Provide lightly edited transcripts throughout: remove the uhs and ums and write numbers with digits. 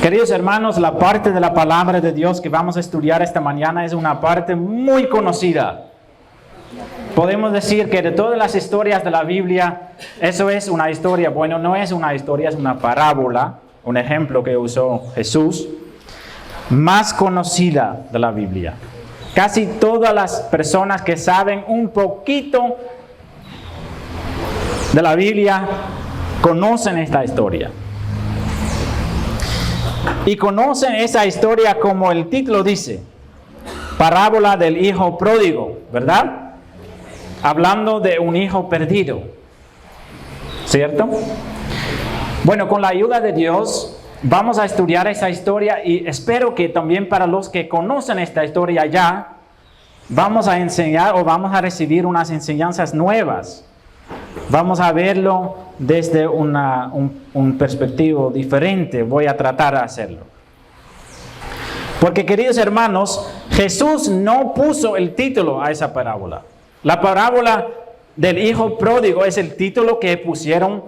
Queridos hermanos, la parte de la palabra de Dios que vamos a estudiar esta mañana es una parte muy conocida. Podemos decir que de todas las historias de la Biblia, eso es una historia, bueno, no es una historia, es una parábola, un ejemplo que usó Jesús, más conocida de la Biblia. Casi todas las personas que saben un poquito de la Biblia conocen esta historia. Y conocen esa historia como el título dice, parábola del hijo pródigo, ¿verdad? Hablando de un hijo perdido, ¿cierto? Bueno, con la ayuda de Dios vamos a estudiar esa historia y espero que también para los que conocen esta historia ya, vamos a enseñar o vamos a recibir unas enseñanzas nuevas. Vamos a verlo desde un perspectivo diferente. Voy a tratar de hacerlo. Porque, queridos hermanos, Jesús no puso el título a esa parábola. La parábola del hijo pródigo es el título que pusieron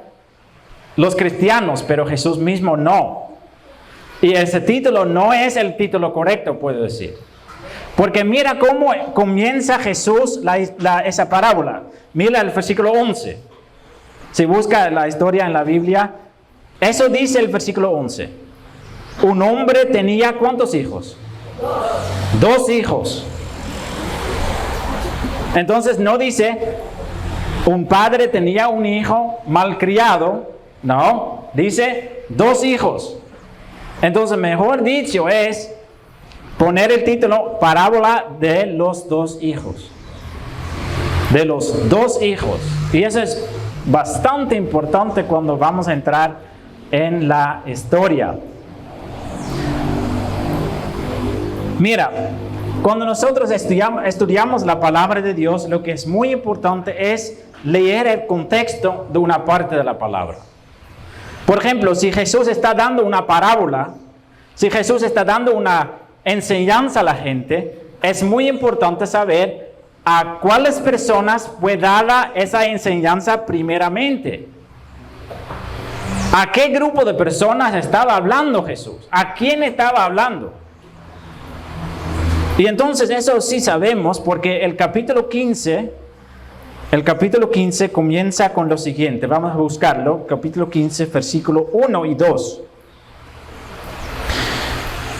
los cristianos, pero Jesús mismo no. Y ese título no es el título correcto, puedo decir. Porque mira cómo comienza Jesús esa parábola. Mira el versículo 11. Si busca la historia en la Biblia, eso dice el versículo 11. Un hombre tenía ¿cuántos hijos? Dos hijos. Entonces no dice, un padre tenía un hijo malcriado. No, dice dos hijos. Entonces mejor dicho es poner el título parábola de los dos hijos. De los dos hijos. Y eso es bastante importante cuando vamos a entrar en la historia. Mira, cuando nosotros estudiamos la palabra de Dios, lo que es muy importante es leer el contexto de una parte de la palabra. Por ejemplo, si Jesús está dando una parábola, si Jesús está dando una enseñanza a la gente, es muy importante saber a cuáles personas fue dada esa enseñanza primeramente. ¿A qué grupo de personas estaba hablando Jesús? ¿A quién estaba hablando? Y entonces eso sí sabemos porque el capítulo 15 comienza con lo siguiente. Vamos a buscarlo. Capítulo 15, versículo 1 y 2.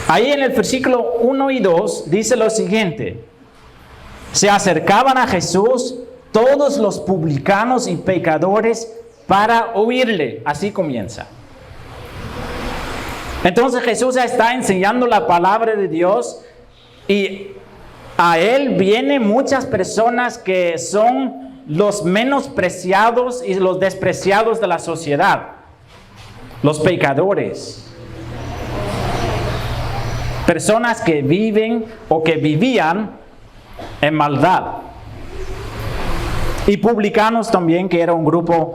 Ahí en el versículo 1 y 2 dice lo siguiente. Se acercaban a Jesús todos los publicanos y pecadores para oírle. Así comienza. Entonces Jesús está enseñando la palabra de Dios y a él vienen muchas personas que son los menospreciados y los despreciados de la sociedad. Los pecadores. Personas que viven o que vivían en maldad. Y publicanos también, que era un grupo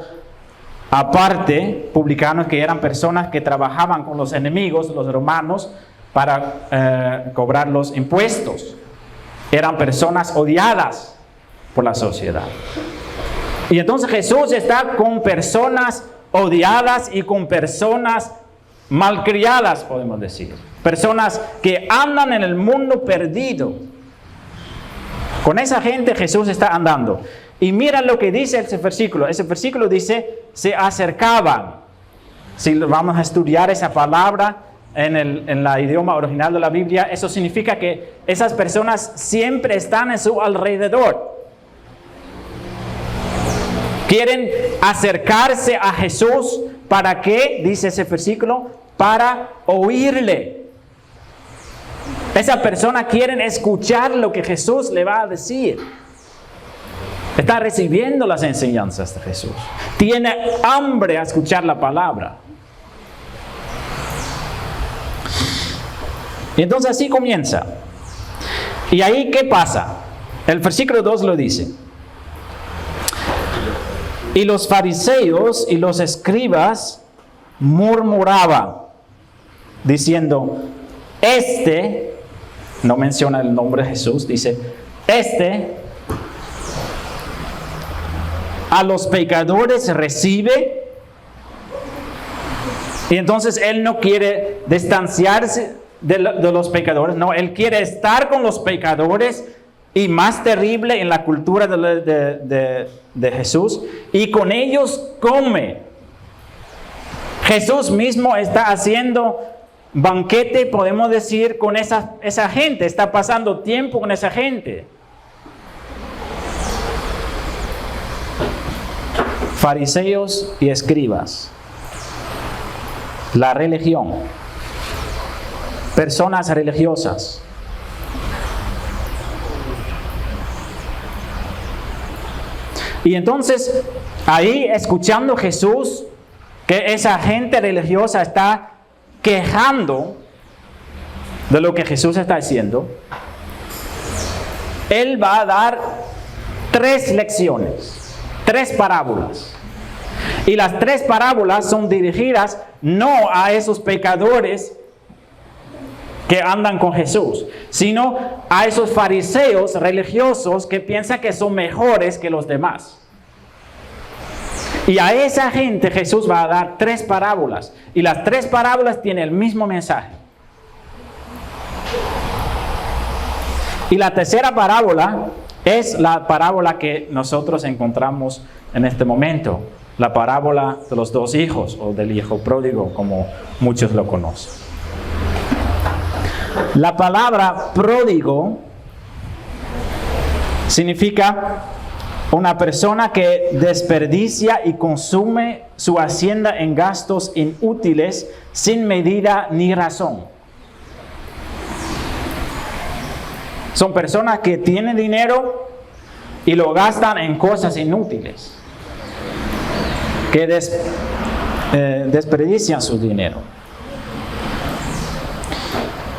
aparte, publicanos que eran personas que trabajaban con los enemigos, los romanos, para cobrar los impuestos. Eran personas odiadas por la sociedad. Y entonces Jesús está con personas odiadas y con personas malcriadas, podemos decir. Personas que andan en el mundo perdido. Con esa gente Jesús está andando. Y mira lo que dice ese versículo. Ese versículo dice, se acercaban. Si vamos a estudiar esa palabra en el idioma original de la Biblia, eso significa que esas personas siempre están en su alrededor. Quieren acercarse a Jesús. ¿Para qué? Dice ese versículo. Para oírle. Esa persona quiere escuchar lo que Jesús le va a decir. Está recibiendo las enseñanzas de Jesús. Tiene hambre a escuchar la palabra. Y entonces así comienza. ¿Y ahí qué pasa? El versículo 2 lo dice. Y los fariseos y los escribas murmuraban, diciendo, no menciona el nombre de Jesús, dice, a los pecadores recibe Y entonces Él no quiere distanciarse de los pecadores, no, Él quiere estar con los pecadores y más terrible en la cultura de Jesús, y con ellos come. Jesús mismo está haciendo banquete, podemos decir, con esa gente, está pasando tiempo con esa gente. Fariseos y escribas, la religión, personas religiosas. Y entonces, ahí escuchando Jesús, que esa gente religiosa está quejando de lo que Jesús está haciendo, Él va a dar 3 lecciones, 3 parábolas. Y las 3 parábolas son dirigidas no a esos pecadores que andan con Jesús, sino a esos fariseos religiosos que piensan que son mejores que los demás. Y a esa gente Jesús va a dar 3 parábolas. Y las 3 parábolas tienen el mismo mensaje. Y la tercera parábola es la parábola que nosotros encontramos en este momento. La parábola de los 2 hijos, o del hijo pródigo, como muchos lo conocen. La palabra pródigo significa una persona que desperdicia y consume su hacienda en gastos inútiles sin medida ni razón. Son personas que tienen dinero y lo gastan en cosas inútiles, que desperdician su dinero.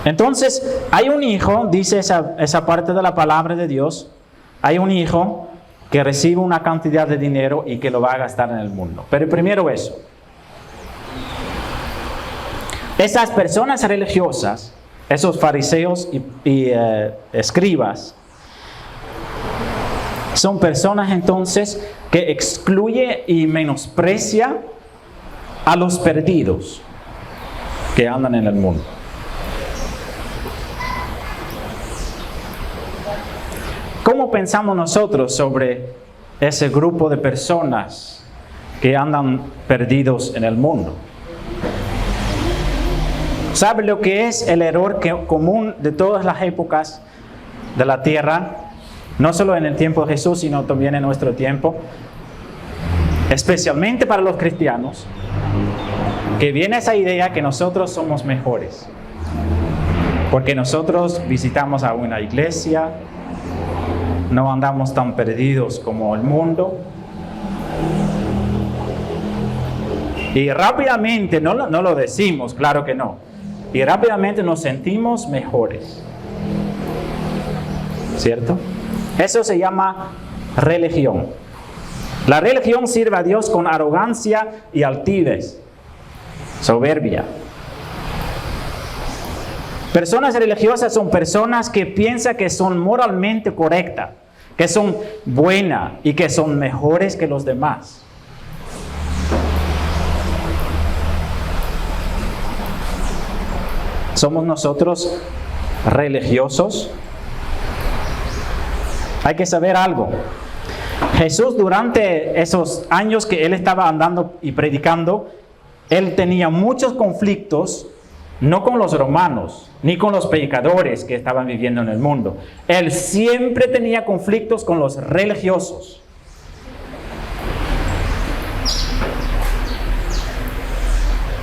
Entonces, hay un hijo, dice esa parte de la palabra de Dios, hay un hijo que recibe una cantidad de dinero y que lo va a gastar en el mundo. Pero primero eso. Esas personas religiosas, esos fariseos y escribas, son personas entonces que excluye y menosprecia a los perdidos que andan en el mundo. ¿Cómo pensamos nosotros sobre ese grupo de personas que andan perdidos en el mundo? ¿Sabe lo que es el error común de todas las épocas de la tierra? No solo en el tiempo de Jesús, sino también en nuestro tiempo. Especialmente para los cristianos, que viene esa idea que nosotros somos mejores. Porque nosotros visitamos a una iglesia, no andamos tan perdidos como el mundo. Y rápidamente, no lo decimos, claro que no. Y rápidamente nos sentimos mejores. ¿Cierto? Eso se llama religión. La religión sirve a Dios con arrogancia y altivez, soberbia. Personas religiosas son personas que piensan que son moralmente correctas, que son buenas y que son mejores que los demás. ¿Somos nosotros religiosos? Hay que saber algo. Jesús, durante esos años que Él estaba andando y predicando, Él tenía muchos conflictos, no con los romanos, ni con los pecadores que estaban viviendo en el mundo. Él siempre tenía conflictos con los religiosos.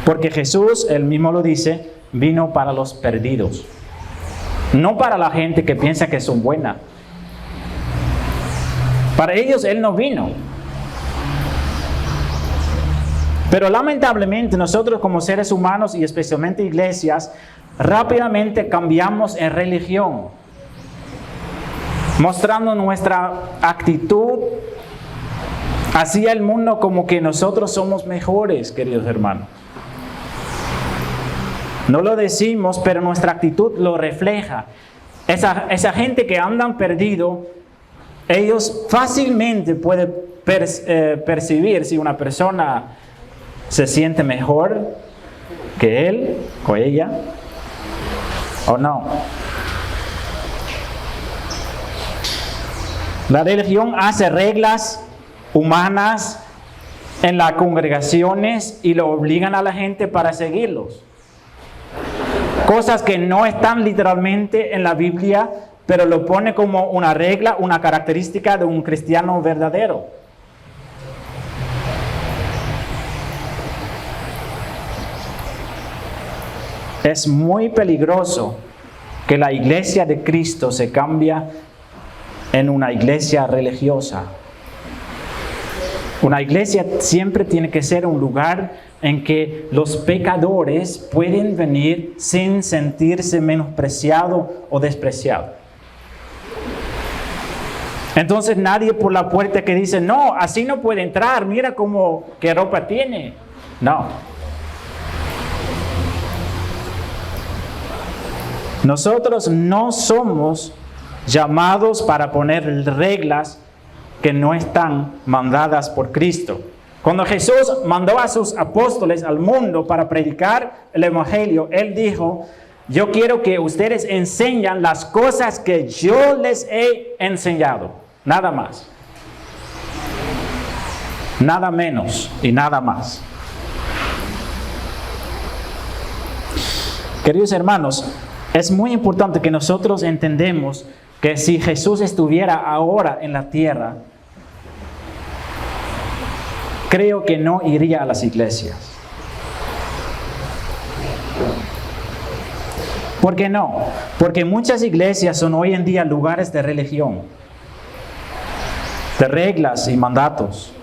Porque Jesús, Él mismo lo dice, vino para los perdidos. No para la gente que piensa que son buenas. Para ellos Él no vino. Pero lamentablemente nosotros como seres humanos y especialmente iglesias, rápidamente cambiamos en religión, mostrando nuestra actitud hacia el mundo como que nosotros somos mejores, queridos hermanos. No lo decimos, pero nuestra actitud lo refleja. Esa gente que andan perdido, ellos fácilmente pueden percibir si una persona se siente mejor que él o ella, ¿o no? La religión hace reglas humanas en las congregaciones y lo obligan a la gente para seguirlos. Cosas que no están literalmente en la Biblia, pero lo pone como una regla, una característica de un cristiano verdadero. Es muy peligroso que la iglesia de Cristo se cambie en una iglesia religiosa. Una iglesia siempre tiene que ser un lugar en que los pecadores pueden venir sin sentirse menospreciados o despreciados. Entonces nadie por la puerta que dice, no, así no puede entrar, mira qué ropa tiene. No. Nosotros no somos llamados para poner reglas que no están mandadas por Cristo. Cuando Jesús mandó a sus apóstoles al mundo para predicar el evangelio, Él dijo, yo quiero que ustedes enseñen las cosas que yo les he enseñado. Nada más. Nada menos y nada más. Queridos hermanos, es muy importante que nosotros entendamos que si Jesús estuviera ahora en la tierra, creo que no iría a las iglesias. ¿Por qué no? Porque muchas iglesias son hoy en día lugares de religión, de reglas y mandatos.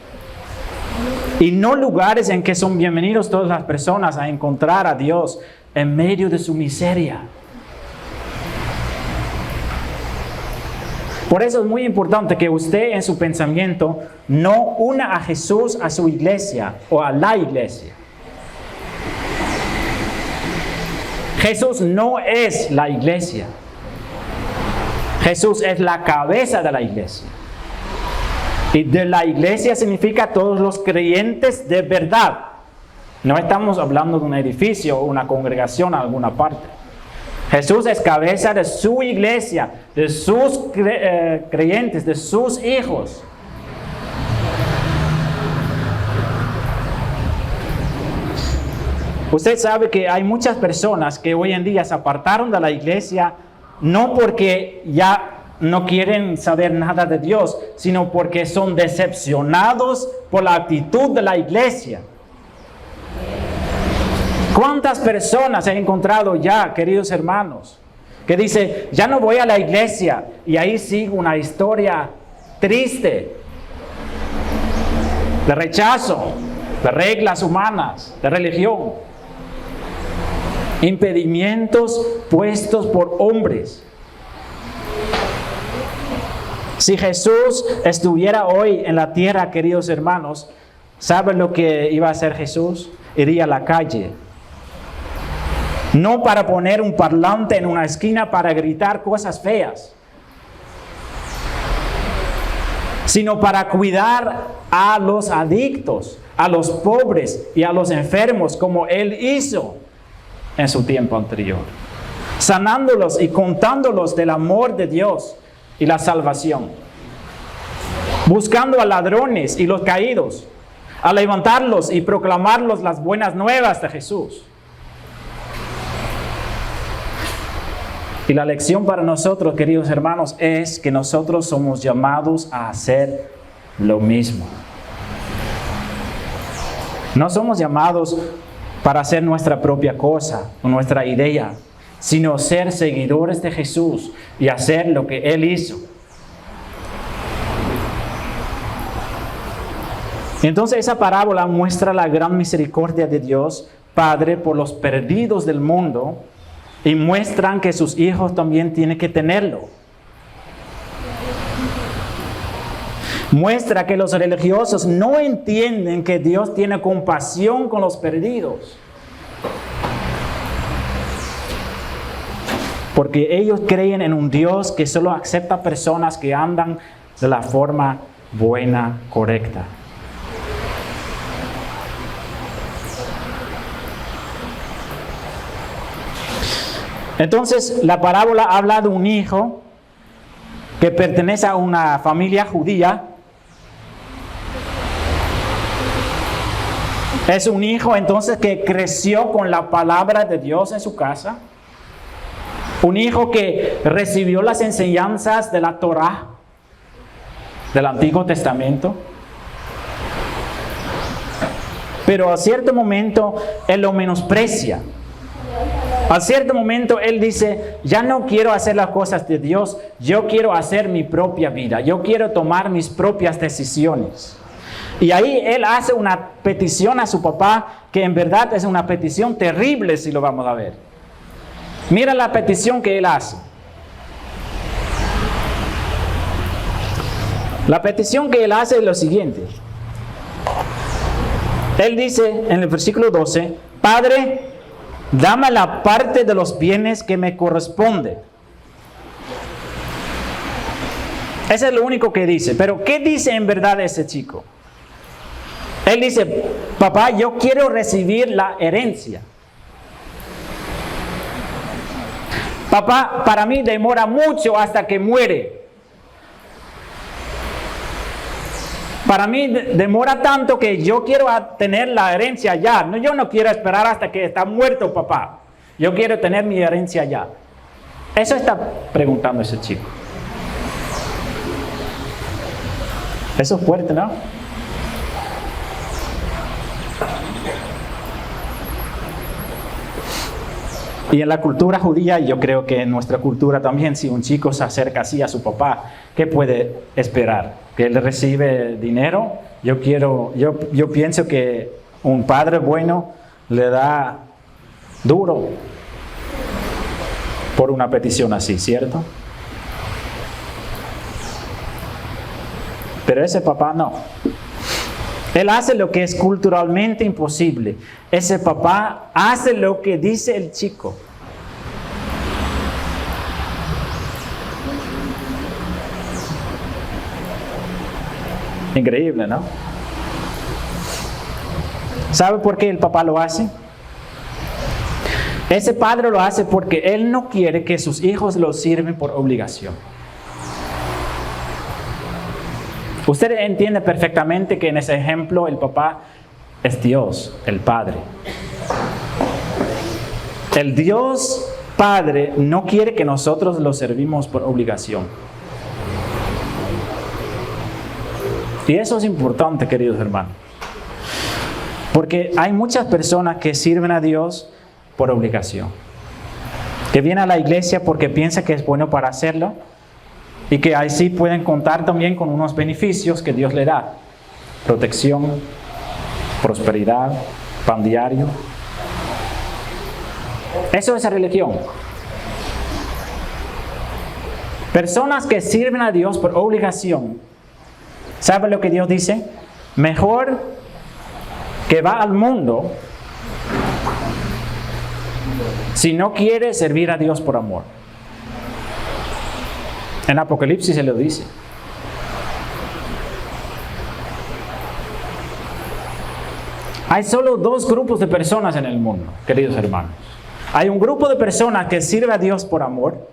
Y no lugares en que son bienvenidos todas las personas a encontrar a Dios en medio de su miseria. Por eso es muy importante que usted en su pensamiento no una a Jesús a su iglesia o a la iglesia. Jesús no es la iglesia. Jesús es la cabeza de la iglesia. Y de la iglesia significa todos los creyentes de verdad. No estamos hablando de un edificio o una congregación en alguna parte. Jesús es cabeza de su iglesia, de sus creyentes, de sus hijos. Usted sabe que hay muchas personas que hoy en día se apartaron de la iglesia no porque ya no quieren saber nada de Dios, sino porque son decepcionados por la actitud de la iglesia. ¿Cuántas personas he encontrado ya, queridos hermanos, que dice, ya no voy a la iglesia y ahí sigue una historia triste de rechazo, de reglas humanas, de religión, impedimentos puestos por hombres? Si Jesús estuviera hoy en la tierra, queridos hermanos, ¿saben lo que iba a hacer Jesús? Iría a la calle. No para poner un parlante en una esquina para gritar cosas feas, sino para cuidar a los adictos, a los pobres y a los enfermos, como Él hizo en su tiempo anterior, sanándolos y contándolos del amor de Dios y la salvación, buscando a ladrones y los caídos, a levantarlos y proclamarlos las buenas nuevas de Jesús. Y la lección para nosotros, queridos hermanos, es que nosotros somos llamados a hacer lo mismo. No somos llamados para hacer nuestra propia cosa o nuestra idea, sino ser seguidores de Jesús y hacer lo que Él hizo. Entonces esa parábola muestra la gran misericordia de Dios Padre por los perdidos del mundo y muestran que sus hijos también tienen que tenerlo. Muestra que los religiosos no entienden que Dios tiene compasión con los perdidos, porque ellos creen en un Dios que solo acepta personas que andan de la forma buena, correcta. Entonces, la parábola habla de un hijo que pertenece a una familia judía. Es un hijo entonces que creció con la palabra de Dios en su casa. Un hijo que recibió las enseñanzas de la Torá, del Antiguo Testamento. Pero a cierto momento él lo menosprecia. A cierto momento él dice, ya no quiero hacer las cosas de Dios, yo quiero hacer mi propia vida, yo quiero tomar mis propias decisiones. Y ahí él hace una petición a su papá, que en verdad es una petición terrible si lo vamos a ver. Mira la petición que él hace. La petición que él hace es lo siguiente. Él dice en el versículo 12, Padre, dame la parte de los bienes que me corresponde. Ese es lo único que dice. Pero ¿qué dice en verdad ese chico? Él dice, papá, yo quiero recibir la herencia. Papá, para mí demora mucho hasta que muere. Para mí demora tanto que yo quiero tener la herencia ya. No, yo no quiero esperar hasta que está muerto papá. Yo quiero tener mi herencia ya. Eso está preguntando ese chico. Eso es fuerte, ¿no? Y en la cultura judía, y yo creo que en nuestra cultura también, si un chico se acerca así a su papá, ¿qué puede esperar? ¿Que él recibe dinero? Yo pienso que un padre bueno le da duro por una petición así, ¿cierto? Pero ese papá no. Él hace lo que es culturalmente imposible. Ese papá hace lo que dice el chico. Increíble, ¿no? ¿Sabe por qué el papá lo hace? Ese padre lo hace porque él no quiere que sus hijos lo sirven por obligación. Usted entiende perfectamente que en ese ejemplo el papá es Dios, el Padre. El Dios Padre no quiere que nosotros lo servimos por obligación. Y eso es importante, queridos hermanos. Porque hay muchas personas que sirven a Dios por obligación. Que vienen a la iglesia porque piensan que es bueno para hacerlo. Y que así pueden contar también con unos beneficios que Dios le da. Protección, prosperidad, pan diario. Eso es la religión. Personas que sirven a Dios por obligación. ¿Sabe lo que Dios dice? Mejor que va al mundo si no quiere servir a Dios por amor. En Apocalipsis se lo dice. Hay solo dos grupos de personas en el mundo, queridos hermanos. Hay un grupo de personas que sirve a Dios por amor.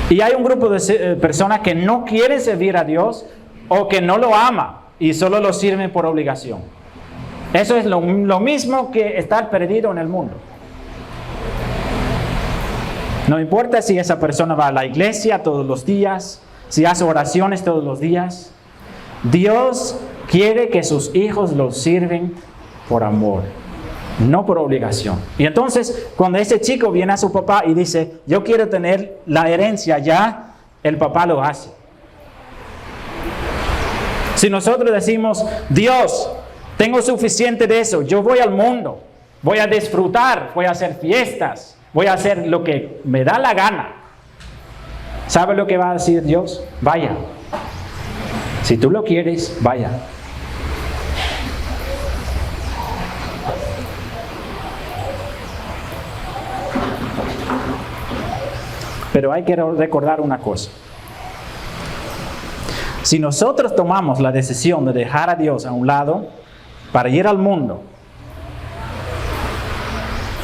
Y hay un grupo de personas que no quieren servir a Dios o que no lo ama y solo lo sirven por obligación. Eso es lo mismo que estar perdido en el mundo. No importa si esa persona va a la iglesia todos los días, si hace oraciones todos los días. Dios quiere que sus hijos los sirven por amor, no por obligación. Y entonces, cuando ese chico viene a su papá y dice, yo quiero tener la herencia ya, el papá lo hace. Si nosotros decimos, Dios, tengo suficiente de eso, yo voy al mundo, voy a disfrutar, voy a hacer fiestas, voy a hacer lo que me da la gana. ¿Sabe lo que va a decir Dios? Vaya. Si tú lo quieres, vaya. Pero hay que recordar una cosa. Si nosotros tomamos la decisión de dejar a Dios a un lado para ir al mundo,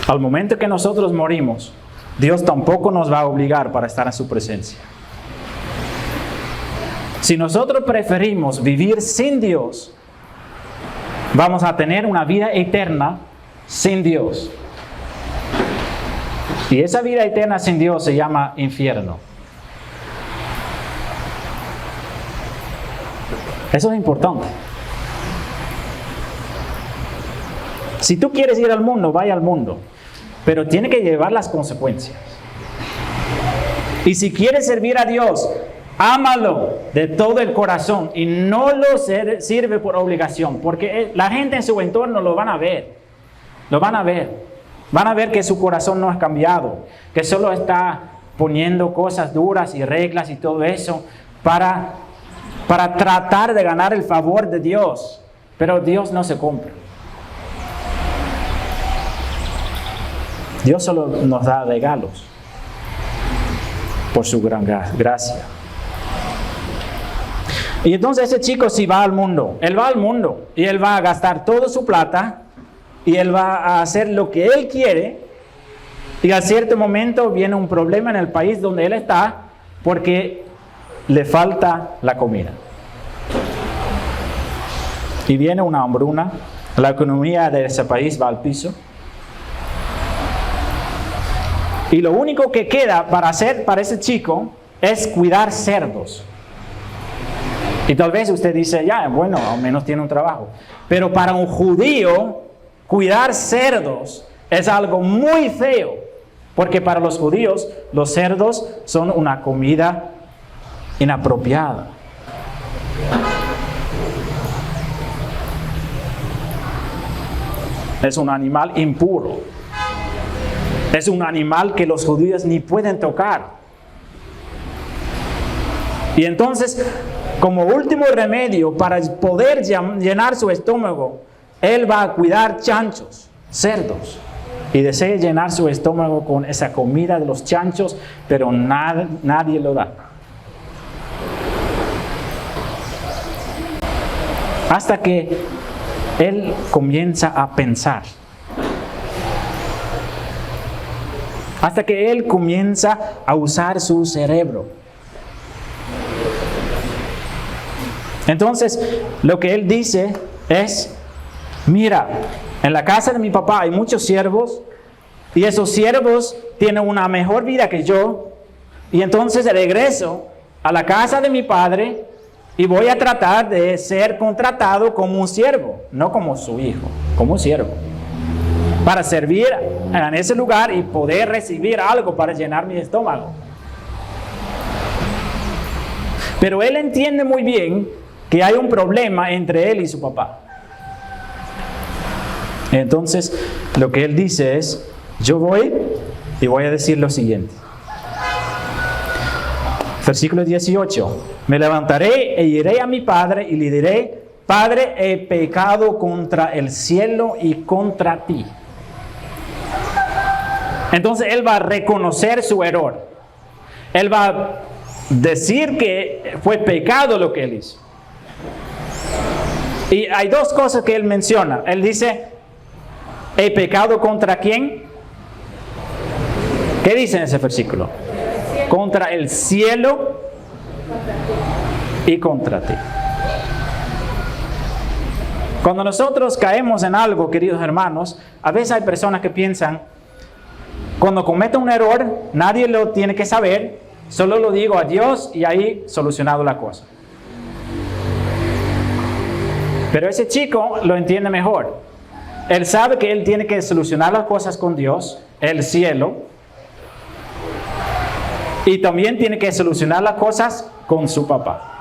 al momento que nosotros morimos, Dios tampoco nos va a obligar para estar en su presencia. Si nosotros preferimos vivir sin Dios, vamos a tener una vida eterna sin Dios. Y esa vida eterna sin Dios se llama infierno. Eso es importante. Si tú quieres ir al mundo, vaya al mundo. Pero tiene que llevar las consecuencias. Y si quieres servir a Dios, ámalo de todo el corazón y no lo sirve por obligación, porque la gente en su entorno lo van a ver. Lo van a ver. Van a ver que su corazón no ha cambiado, que solo está poniendo cosas duras y reglas y todo eso para tratar de ganar el favor de Dios. Pero Dios no se compra. Dios solo nos da regalos por su gran gracia. Y entonces ese chico sí va al mundo. Él va al mundo y él va a gastar toda su plata y él va a hacer lo que él quiere. Y a cierto momento viene un problema en el país donde él está porque le falta la comida. Y viene una hambruna. La economía de ese país va al piso. Y lo único que queda para hacer para ese chico es cuidar cerdos. Y tal vez usted dice, ya, bueno, al menos tiene un trabajo. Pero para un judío, cuidar cerdos es algo muy feo. Porque para los judíos, los cerdos son una comida inapropiada. Es un animal impuro. Es un animal que los judíos ni pueden tocar. Y entonces, como último remedio para poder llenar su estómago, él va a cuidar chanchos, cerdos. Y desea llenar su estómago con esa comida de los chanchos, pero nadie lo da. Hasta que él comienza a pensar. Hasta que él comienza a usar su cerebro. Entonces, lo que él dice es, mira, en la casa de mi papá hay muchos siervos y esos siervos tienen una mejor vida que yo, y entonces regreso a la casa de mi padre y voy a tratar de ser contratado como un siervo, no como su hijo, como un siervo, para servir en ese lugar y poder recibir algo para llenar mi estómago. Pero él entiende muy bien que hay un problema entre él y su papá. Entonces, lo que él dice es, yo voy y voy a decir lo siguiente. Versículo 18. Me levantaré e iré a mi padre y le diré, Padre, he pecado contra el cielo y contra ti. Entonces él va a reconocer su error. Él va a decir que fue pecado lo que él hizo. Y hay dos cosas que él menciona. Él dice, ¿he pecado contra quién? ¿Qué dice en ese versículo? Contra el cielo y contra ti. Cuando nosotros caemos en algo, queridos hermanos, a veces hay personas que piensan, cuando cometo un error, nadie lo tiene que saber, solo lo digo a Dios y ahí solucionado la cosa. Pero ese chico lo entiende mejor. Él sabe que él tiene que solucionar las cosas con Dios, el cielo, y también tiene que solucionar las cosas con su papá.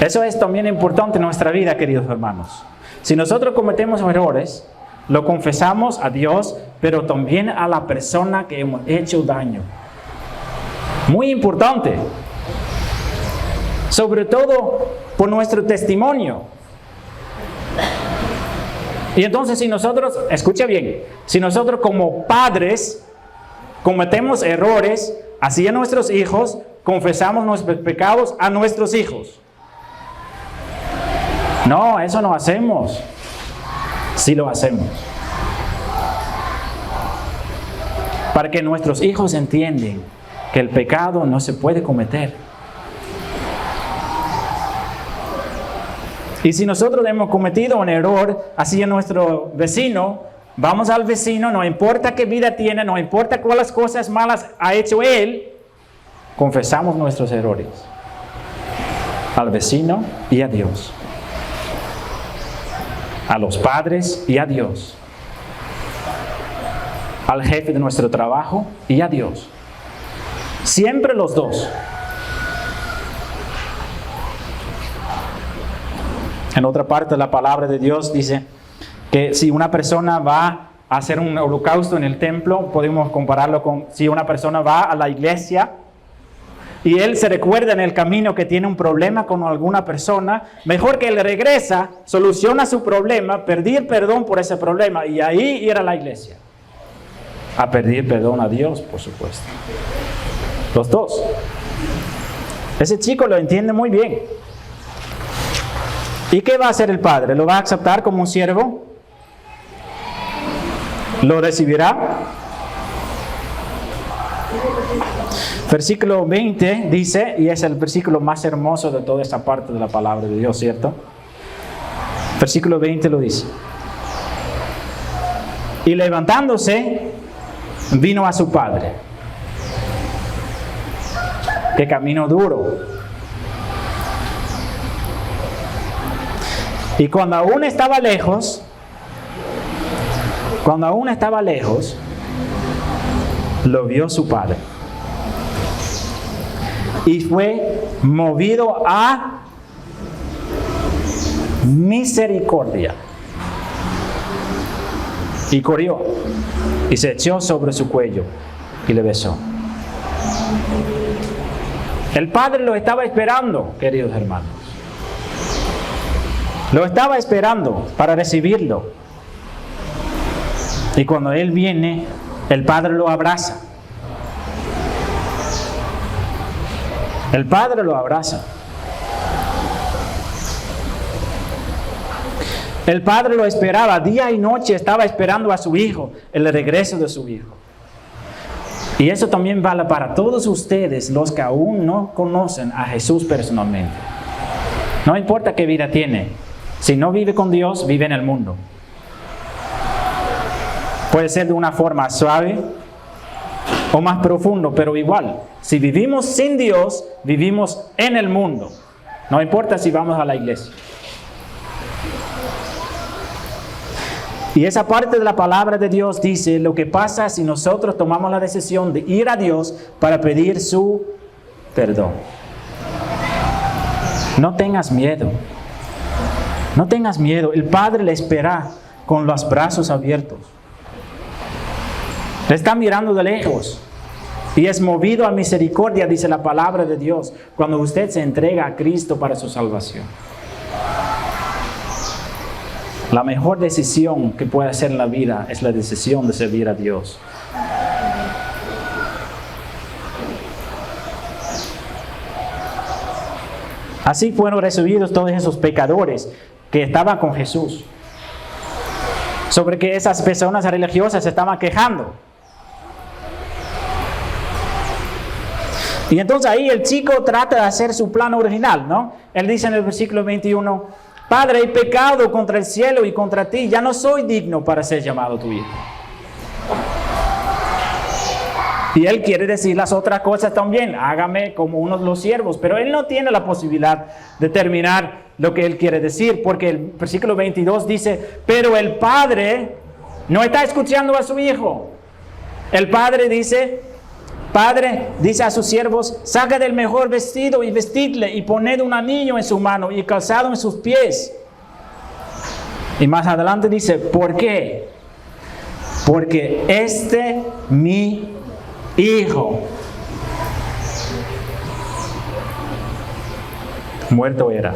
Eso es también importante en nuestra vida, queridos hermanos. Si nosotros cometemos errores, lo confesamos a Dios, pero también a la persona que hemos hecho daño. Muy importante. Sobre todo por nuestro testimonio. Y entonces si nosotros, escucha bien, si nosotros como padres cometemos errores hacia nuestros hijos, confesamos nuestros pecados a nuestros hijos. No, eso no hacemos. Sí lo hacemos. para que nuestros hijos entiendan que el pecado no se puede cometer. Y si nosotros hemos cometido un error hacia nuestro vecino, vamos al vecino, no importa qué vida tiene, no importa cuáles cosas malas ha hecho él, confesamos nuestros errores al vecino y a Dios, a los padres y a Dios, al jefe de nuestro trabajo y a Dios. Siempre los dos. En otra parte de la palabra de Dios dice que si una persona va a hacer un holocausto en el templo, podemos compararlo con si una persona va a la iglesia y él se recuerda en el camino que tiene un problema con alguna persona, mejor que él regresa, soluciona su problema, pedir perdón por ese problema y ahí ir a la iglesia. A pedir perdón a Dios, por supuesto. Los dos. Ese chico lo entiende muy bien. ¿Y qué va a hacer el padre? ¿Lo va a aceptar como un siervo? ¿Lo recibirá? Versículo 20 dice, y es el versículo más hermoso de toda esta parte de la palabra de Dios, ¿cierto? Versículo 20 lo dice. Y levantándose, vino a su padre. Qué camino duro. Y cuando aún estaba lejos, lo vio su padre. Y fue movido a misericordia. Y corrió y se echó sobre su cuello y le besó. El padre lo estaba esperando, queridos hermanos. Lo estaba esperando para recibirlo. Y cuando él viene, el padre lo abraza. El padre lo abraza. El padre lo esperaba, día y noche estaba esperando a su hijo, el regreso de su hijo. Y eso también vale para todos ustedes, los que aún no conocen a Jesús personalmente. No importa qué vida tiene, si no vive con Dios, vive en el mundo. Puede ser de una forma suave o más profundo, pero igual. Si vivimos sin Dios, vivimos en el mundo. No importa si vamos a la iglesia. Y esa parte de la palabra de Dios dice lo que pasa si nosotros tomamos la decisión de ir a Dios para pedir su perdón. No tengas miedo. No tengas miedo. El Padre le espera con los brazos abiertos. Le está mirando de lejos. Y es movido a misericordia, dice la palabra de Dios, cuando usted se entrega a Cristo para su salvación. La mejor decisión que puede hacer en la vida es la decisión de servir a Dios. Así fueron recibidos todos esos pecadores que estaban con Jesús. Sobre que esas personas religiosas se estaban quejando. Y entonces ahí el chico trata de hacer su plan original, ¿no? Él dice en el versículo 21, Padre, he pecado contra el cielo y contra ti, ya no soy digno para ser llamado tu hijo. Y él quiere decir las otras cosas también, hágame como uno de los siervos, pero él no tiene la posibilidad de terminar lo que él quiere decir, porque el versículo 22 dice, pero el padre no está escuchando a su hijo. El padre dice a sus siervos, saca del mejor vestido y vestidle y poned un anillo en su mano y calzado en sus pies. Y más adelante dice, ¿por qué? Porque mi hijo muerto era.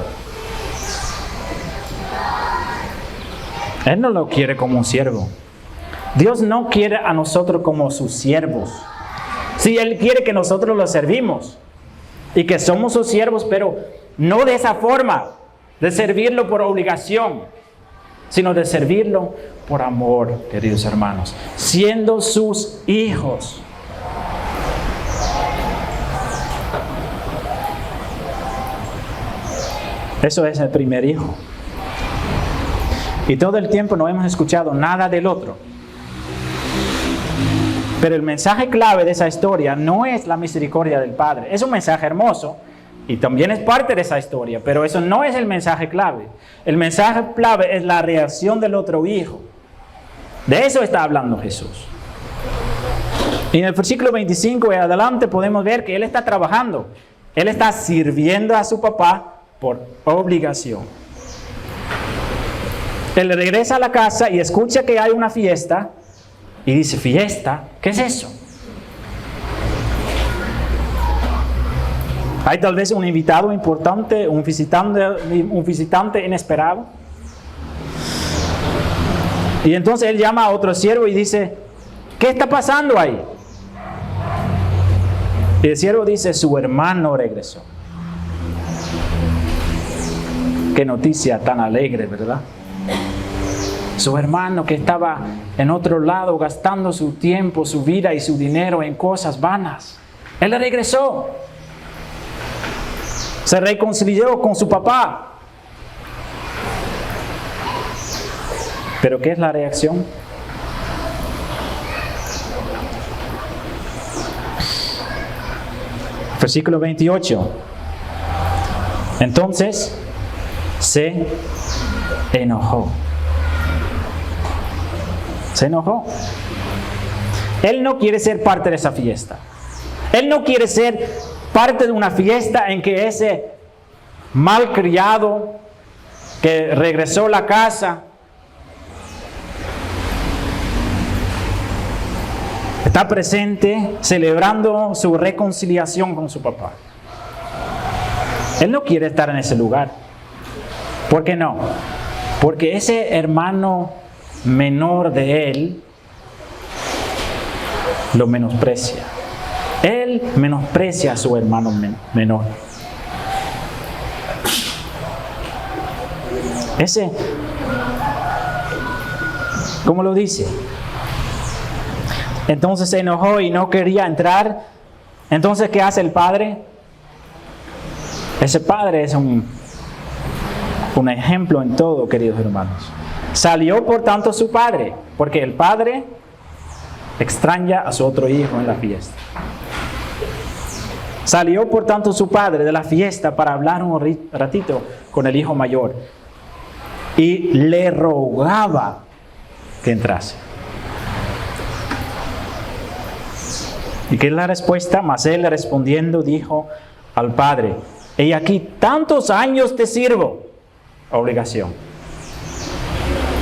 Él no lo quiere como un siervo. Dios no quiere a nosotros como sus siervos. Sí, Él quiere que nosotros lo servimos y que somos sus siervos, pero no de esa forma, de servirlo por obligación. sino de servirlo por amor, queridos hermanos, siendo sus hijos. Eso es el primer hijo. Y todo el tiempo no hemos escuchado nada del otro. Pero el mensaje clave de esa historia no es la misericordia del Padre. Es un mensaje hermoso y también es parte de esa historia, pero eso no es el mensaje clave. El mensaje clave es la reacción del otro hijo. De eso está hablando Jesús. Y en el versículo 25 y adelante podemos ver que Él está trabajando. Él está sirviendo a su papá por obligación. Él regresa a la casa y escucha que hay una fiesta y dice, ¿fiesta? ¿Qué es eso? Hay tal vez un invitado importante, un visitante inesperado. Y entonces él llama a otro siervo y dice, ¿qué está pasando ahí? Y el siervo dice, su hermano regresó. Qué noticia tan alegre, ¿verdad? Su hermano que estaba en otro lado gastando su tiempo, su vida y su dinero en cosas vanas. Él regresó. Se reconcilió con su papá. ¿Pero qué es la reacción? Versículo 28. Entonces se enojó. Se enojó. Él no quiere ser parte de esa fiesta. Él no quiere ser parte de una fiesta en que ese malcriado que regresó a la casa está presente celebrando su reconciliación con su papá. Él no quiere estar en ese lugar. ¿Por qué no? Porque ese hermano menor de él lo menosprecia. Él menosprecia a su hermano menor. Ese, ¿cómo lo dice? Entonces se enojó y no quería entrar. Entonces, ¿qué hace el padre? Ese padre es un ejemplo en todo, queridos hermanos. Salió por tanto su padre, porque el padre extraña a su otro hijo en la fiesta. Salió por tanto su padre de la fiesta para hablar un ratito con el hijo mayor y le rogaba que entrase. ¿Y qué es la respuesta? Mas él respondiendo dijo al padre, he aquí tantos años te sirvo, obligación,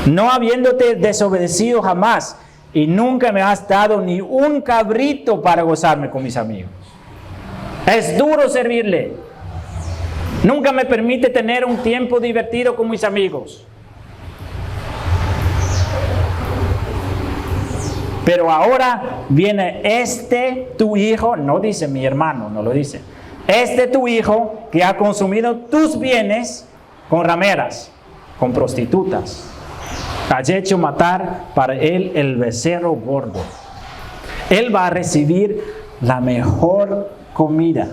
no habiéndote desobedecido jamás, y nunca me has dado ni un cabrito para gozarme con mis amigos. Es duro servirle. Nunca me permite tener un tiempo divertido con mis amigos. Pero ahora viene tu hijo, no dice mi hermano, no lo dice. Tu hijo que ha consumido tus bienes con rameras, con prostitutas. Has hecho matar para él el becerro gordo. Él va a recibir la mejor comida.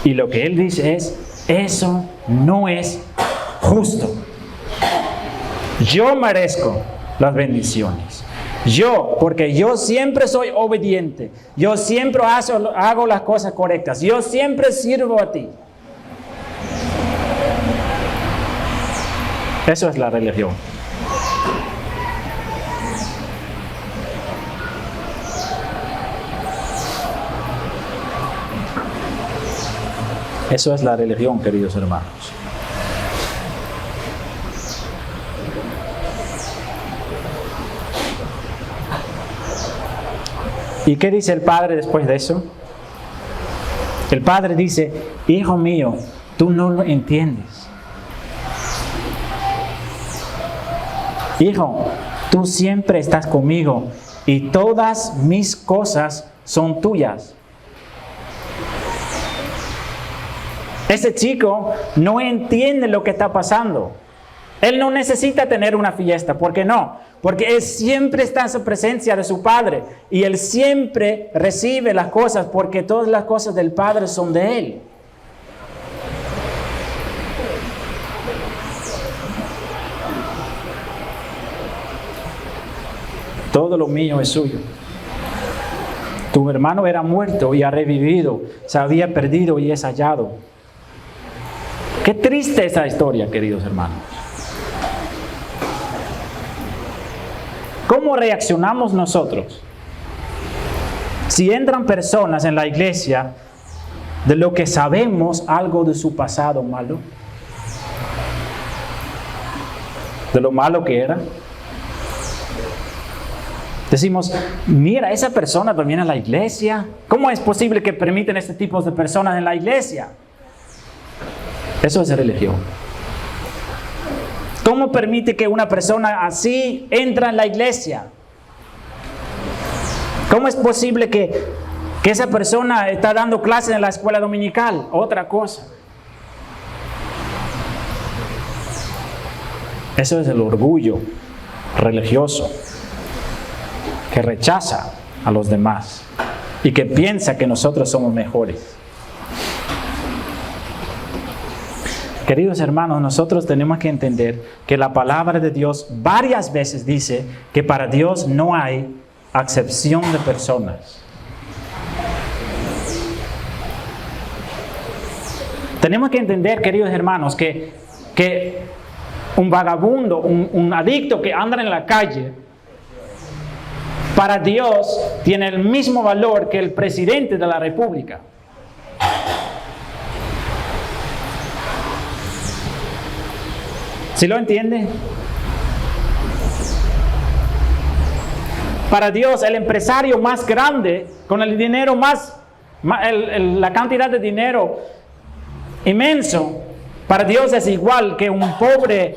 Y lo que él dice es, eso no es justo. Yo merezco las bendiciones. Porque yo siempre soy obediente. Yo siempre hago las cosas correctas. Yo siempre sirvo a ti. Eso es la religión. Eso es la religión, queridos hermanos. ¿Y qué dice el padre después de eso? El padre dice, hijo mío, tú no lo entiendes. Hijo, tú siempre estás conmigo y todas mis cosas son tuyas. Ese chico no entiende lo que está pasando. Él no necesita tener una fiesta. ¿Por qué no? Porque él siempre está en su presencia de su Padre. Y él siempre recibe las cosas porque todas las cosas del Padre son de él. Todo lo mío es suyo. Tu hermano era muerto y ha revivido. Se había perdido y es hallado. Qué triste esa historia, queridos hermanos. ¿Cómo reaccionamos nosotros si entran personas en la iglesia de lo que sabemos algo de su pasado malo? De lo malo que era. Decimos, mira, esa persona también en la iglesia. ¿Cómo es posible que permiten este tipo de personas en la iglesia? Eso es religión. ¿Cómo permite que una persona así entra en la iglesia? ¿Cómo es posible que esa persona está dando clases en la escuela dominical? Otra cosa. Eso es el orgullo religioso que rechaza a los demás y que piensa que nosotros somos mejores. Queridos hermanos, nosotros tenemos que entender que la palabra de Dios varias veces dice que para Dios no hay acepción de personas. Tenemos que entender, queridos hermanos, que un vagabundo, un adicto que anda en la calle, para Dios tiene el mismo valor que el presidente de la República. ¿Sí lo entiende? Para Dios, el empresario más grande, con el dinero la cantidad de dinero inmenso, para Dios es igual que un pobre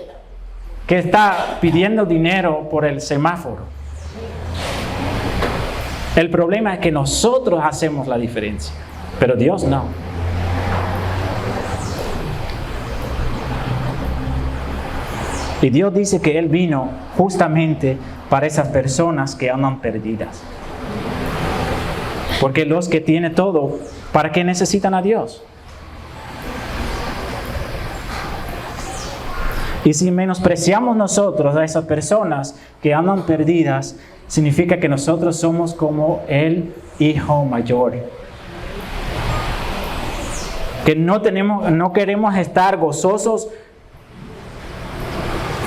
que está pidiendo dinero por el semáforo. El problema es que nosotros hacemos la diferencia, pero Dios no. Y Dios dice que Él vino justamente para esas personas que andan perdidas. Porque los que tienen todo, ¿para qué necesitan a Dios? Y si menospreciamos nosotros a esas personas que andan perdidas, significa que nosotros somos como el hijo mayor. Que no queremos estar gozosos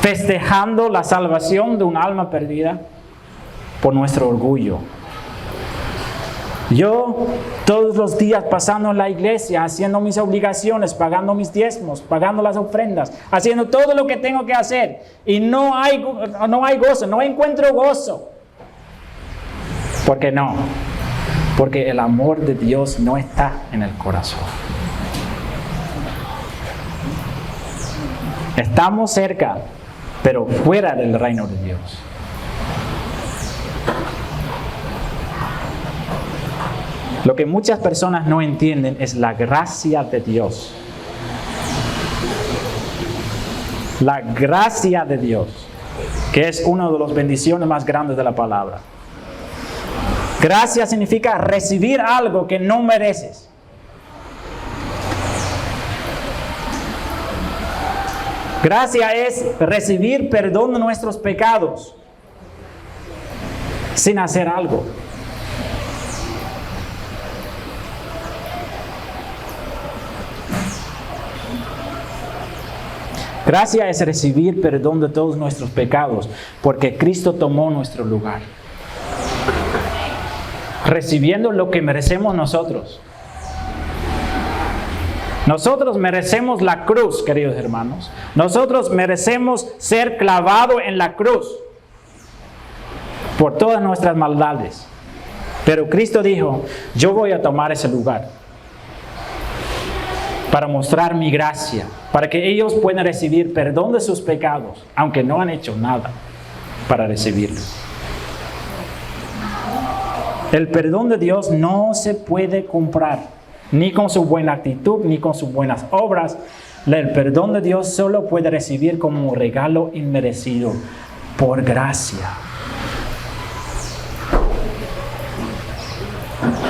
festejando la salvación de un alma perdida por nuestro orgullo. Yo todos los días pasando en la iglesia, haciendo mis obligaciones, pagando mis diezmos, pagando las ofrendas, haciendo todo lo que tengo que hacer y no hay gozo, no encuentro gozo. ¿Por qué no? Porque el amor de Dios no está en el corazón. Estamos cerca, pero fuera del reino de Dios. Lo que muchas personas no entienden es la gracia de Dios. La gracia de Dios, que es una de las bendiciones más grandes de la palabra. Gracia significa recibir algo que no mereces. Gracia es recibir perdón de nuestros pecados sin hacer algo. Gracia es recibir perdón de todos nuestros pecados porque Cristo tomó nuestro lugar. Recibiendo lo que merecemos nosotros. Nosotros merecemos la cruz, queridos hermanos. Nosotros merecemos ser clavados en la cruz por todas nuestras maldades. Pero Cristo dijo, yo voy a tomar ese lugar para mostrar mi gracia, para que ellos puedan recibir perdón de sus pecados, aunque no han hecho nada para recibirlo. El perdón de Dios no se puede comprar. ni con su buena actitud, ni con sus buenas obras. El perdón de Dios solo puede recibir como un regalo inmerecido, por gracia.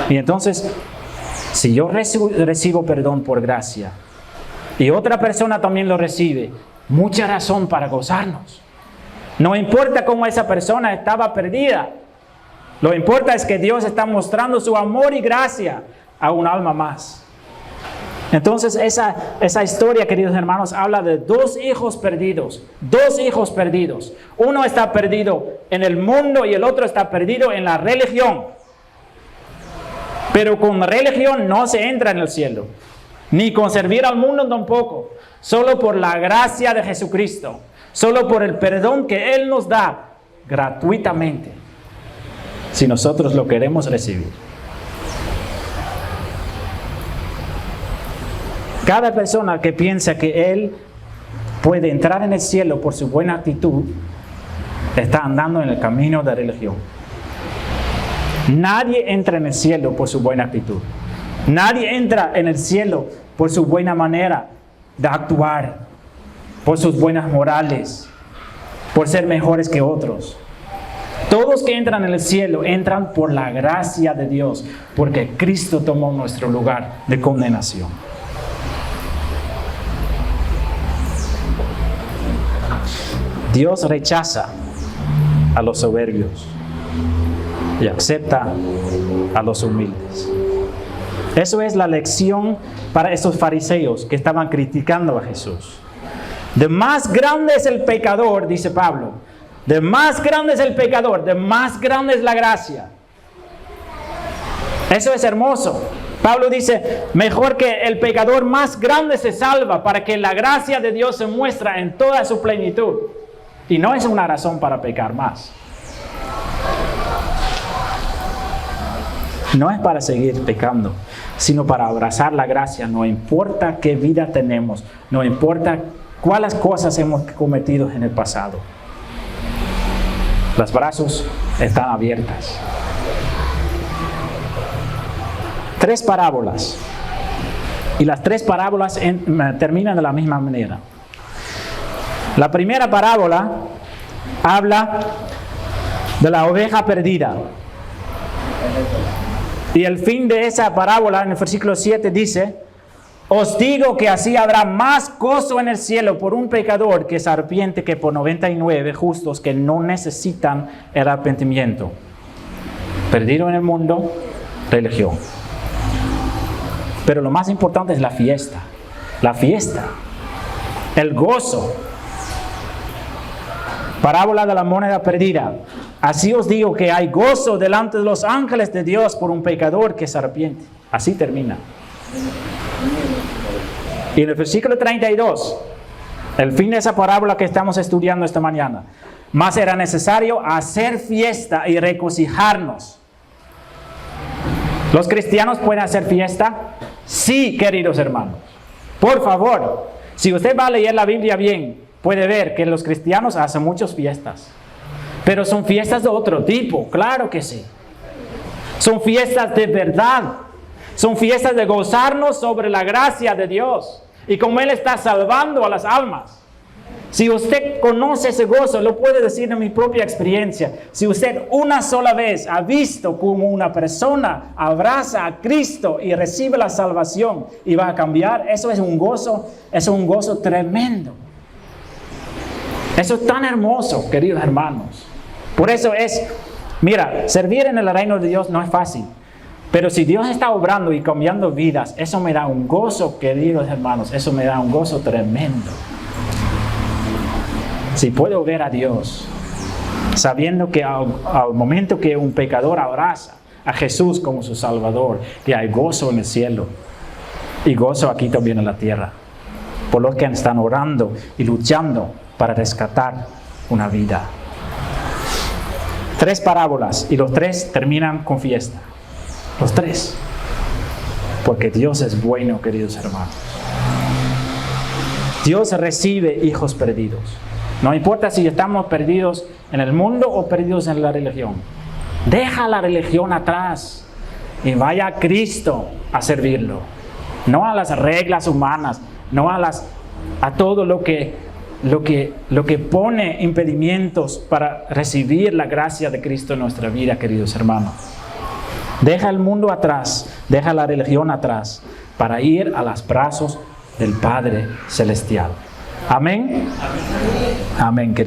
Y entonces, si yo recibo perdón por gracia, y otra persona también lo recibe, mucha razón para gozarnos. No importa cómo esa persona estaba perdida. Lo que importa es que Dios está mostrando su amor y gracia a un alma más. Entonces esa historia, queridos hermanos, habla de dos hijos perdidos. Dos hijos perdidos. Uno está perdido en el mundo y el otro está perdido en la religión. Pero con religión no se entra en el cielo. Ni con servir al mundo tampoco. Solo por la gracia de Jesucristo. Solo por el perdón que Él nos da gratuitamente. Si nosotros lo queremos recibir. Cada persona que piensa que él puede entrar en el cielo por su buena actitud, está andando en el camino de religión. Nadie entra en el cielo por su buena actitud. Nadie entra en el cielo por su buena manera de actuar, por sus buenas morales, por ser mejores que otros. Todos que entran en el cielo entran por la gracia de Dios, porque Cristo tomó nuestro lugar de condenación. Dios rechaza a los soberbios y acepta a los humildes. Eso es la lección para esos fariseos que estaban criticando a Jesús. De más grande es el pecador, dice Pablo. De más grande es el pecador, de más grande es la gracia. Eso es hermoso. Pablo dice, mejor que el pecador más grande se salva para que la gracia de Dios se muestra en toda su plenitud. Y no es una razón para pecar más. No es para seguir pecando, sino para abrazar la gracia. No importa qué vida tenemos, no importa cuáles cosas hemos cometido en el pasado. Los brazos están abiertos. 3 parábolas. Y las 3 parábolas terminan de la misma manera. La primera parábola habla de la oveja perdida. Y el fin de esa parábola en el versículo 7 dice: os digo que así habrá más gozo en el cielo por un pecador que serpiente que por 99 justos que no necesitan el arrepentimiento. Perdido en el mundo, religión. Pero lo más importante es la fiesta. La fiesta. El gozo. Parábola de la moneda perdida. Así os digo que hay gozo delante de los ángeles de Dios por un pecador que se arrepiente. Así termina. Y en el versículo 32, el fin de esa parábola que estamos estudiando esta mañana. Mas era necesario hacer fiesta y regocijarnos. ¿Los cristianos pueden hacer fiesta? Sí, queridos hermanos. Por favor, si usted va a leer la Biblia bien, puede ver que los cristianos hacen muchas fiestas. Pero son fiestas de otro tipo, claro que sí. Son fiestas de verdad. Son fiestas de gozarnos sobre la gracia de Dios. Y como Él está salvando a las almas. Si usted conoce ese gozo, lo puede decir en mi propia experiencia. Si usted una sola vez ha visto como una persona abraza a Cristo y recibe la salvación y va a cambiar, eso es un gozo tremendo. Eso es tan hermoso, queridos hermanos. Por eso mira, servir en el reino de Dios no es fácil. Pero si Dios está obrando y cambiando vidas, eso me da un gozo, queridos hermanos, eso me da un gozo tremendo. Si puedo ver a Dios, sabiendo que al momento que un pecador abraza a Jesús como su Salvador, que hay gozo en el cielo y gozo aquí también en la tierra, por los que están orando y luchando para rescatar una vida. 3 parábolas y los 3 terminan con fiesta. Los 3. Porque Dios es bueno, queridos hermanos. Dios recibe hijos perdidos. No importa si estamos perdidos en el mundo o perdidos en la religión. Deja la religión atrás. y vaya a Cristo a servirlo. No a las reglas humanas, no a todo lo que pone impedimentos para recibir la gracia de Cristo en nuestra vida, queridos hermanos. Deja el mundo atrás, deja la religión atrás, para ir a los brazos del Padre Celestial. Amén. Amén, queridos.